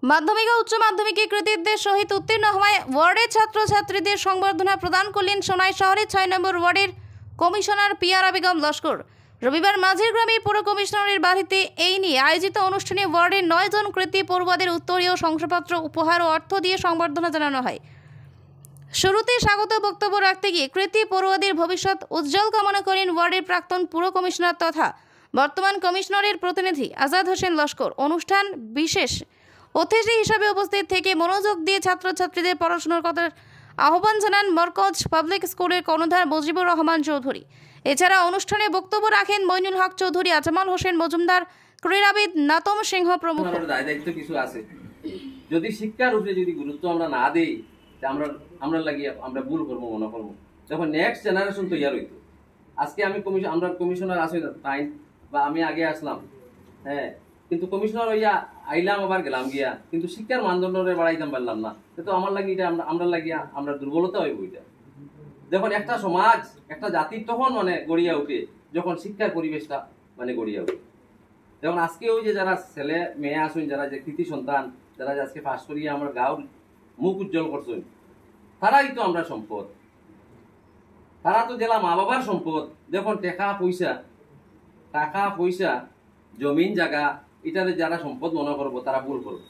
মাধ্যমিক ও উচ্চ মাধ্যমিকে কৃতিত্বের সহিত উত্তীর্ণ হওয়ায় ওয়ার্ডের ছাত্রছাত্রীদের সংবর্ধনা প্রদান করলেন সোনাই শহরের ৬ নম্বর ওয়ার্ডের কমিশনার পিয়ারা বেগম লস্কর। রবিবার মাঝের গ্রামে পৌর কমিশনারের বাড়িতে এই নিয়ে আয়োজিত অনুষ্ঠানে ওয়ার্ডের ৯ জন কৃতী পড়ুয়াদের উত্তরীয় শংসাপত্র উপহার ও অর্থ দিয়ে সংবর্ধনা জানানো হয়। শুরুতে স্বাগত বক্তব্য রাখতে গিয়ে কৃতী পড়ুয়াদের ভবিষ্যৎ উজ্জ্বল কামনা করেন ওয়ার্ডের প্রাক্তন পুর কমিশনার তথা বর্তমান কমিশনারের প্রতিনিধি আজাদ হোসেন লস্কর। অনুষ্ঠান বিশেষ অতিথি হিসাবে উপস্থিত থেকে মনোযোগ দিয়ে ছাত্রছাত্রীদের পড়াশোনার কথার আহ্বান জানান মরকজ পাবলিক স্কুলের কর্ণধার মুজিবুর রহমান চৌধুরী। এছাড়া অনুষ্ঠানে বক্তব্য রাখেন মইনুল হক চৌধুরী, আজমাল হোসেন মজুমদার, ক্রীড়াবিদ নাতম সিংহ প্রমুখ। দায়িত্ব কিছু আছে, যদি শিক্ষার উপরে যদি গুরুত্ব আমরা না দেই, আমরা লাগিয়ে আমরা ভুল করবো মনে করবো, তখন নেক্সট জেনারেশন তো ইয়ার হইতো। আজকে আমরা কমিশনার আসি তাই বা আমি আগে আসলাম, হ্যাঁ, কিন্তু কমিশনার হইয়া আইলাম আবার গেলাম গিয়া, কিন্তু শিক্ষার মানদণ্ডে বাড়াইতাম পারলাম না। তো আমার লাগি এটা আমরা লাগিয়া আমরা দুর্বলতা হইব। এটা যখন একটা সমাজ একটা জাতির তখন মানে গড়িয়া উঠে, যখন শিক্ষার পরিবেশটা মানে গড়িয়া উঠে। যেমন আজকে ওই যে যারা ছেলে মেয়ে আসুন, যারা যে কৃতি সন্তান, যারা আজকে পাশ করিয়া আমরা গাঁর মুখ উজ্জ্বল করছেন, তারাই তো আমরা সম্পদ। তারা তো জেলা মা বাবার সম্পদ। দেখুন টাকা পয়সা জমিন জায়গা এটারে যারা সম্পদ মনে করবো তারা ভুল করবো।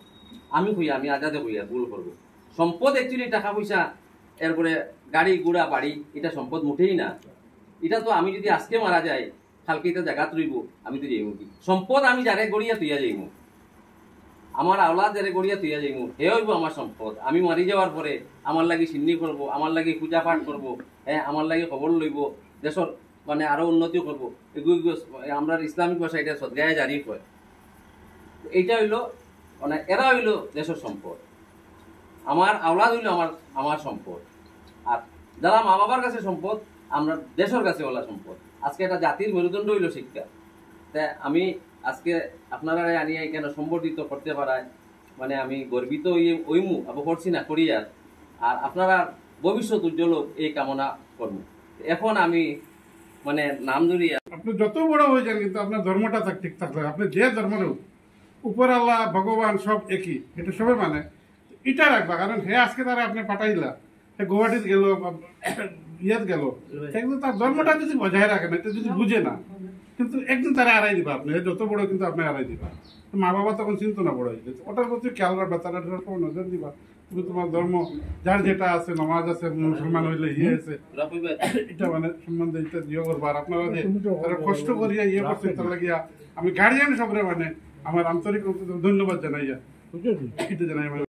আমি আজাদে হইয়া ভুল করবো। সম্পদ অ্যাকচুয়ালি টাকা পয়সা, এরপরে গাড়ি ঘোড়া বাড়ি, এটা সম্পদ মুঠেই না। এটা তো আমি যদি আজকে মারা যাই, কালকে এটা জায়গা তুইব, আমি তো যাইব কি সম্পদ। আমি যারে গড়িয়া তুইয়া যাইব, আমার আওলাদ যারে গড়িয়া তুইয়া যাইব, হে হইব আমার সম্পদ। আমি মারি যাওয়ার পরে আমার লাগি সিন্নি করবো, আমার লাগি পূজা পাঠ করবো, হ্যাঁ, আমার লাগি খবর লইব, দেশের মানে আরো উন্নতি করবো। আমরা ইসলামিক ভাষা এটা সদগায়ে জারি হয়। এইটা হইলো মানে এরা হইলো দেশের সম্পদ। আমার আওলাদ হইলো আমার সম্পদ। আর যারা মা বাবার কাছে সম্পদ, আমরা দেশের কাছে ওলা সম্পদ। আজকে একটা জাতির মেরুদণ্ড হইলো শিক্ষা। তাই আমি আজকে আপনারা আনিয়ে কেন সম্বর্ধিত করতে পারায় মানে আমি গর্বিত হইমু আবার করছি না করিয়ার। আর আপনারা ভবিষ্যৎ উজ্জ্বল এই কামনা করব। এখন আমি মানে নাম ধরিয়া, আপনি যত বড় হয়ে যান কিন্তু আপনার ধর্মটা ঠিক থাকলে, আপনি যে ধর্মের উপর আল্লাহ ভগবান সব একই, এটা সবাই মানে এটা রাখবা। কারণ হে আজকে তারা আপনি পাঠাইলা, সে গুয়াহাটিতে গেল, ইয়াত গেল, কিন্তু তার ধর্মটা যদি বজায় রাখে না, এটা যদি বুঝে না, কিন্তু একদিন তারা আড়াই দিবা। আপনি যত বড় কিন্তু আপনি আড়াই দিবা। মা বাবা তখন চিন্তা না বড় হয়ে গেছে, ওটার প্রতি খেয়াল রাখবা, তারা নজর দিবা। তুমি তোমার ধর্ম যার যেটা আছে, নামাজ আছে, মুসলমান হইলে ইয়ে আছে, এটা মানে সম্বন্ধে এটা ইয়ে করবা। আর আপনারা যে তারা কষ্ট করিয়া ইয়ে করছেন, তার লাগিয়া আমি গার্জিয়ান সবরে মানে আমার আন্তরিক ধন্যবাদ জানাইয়া, এটা জানাই।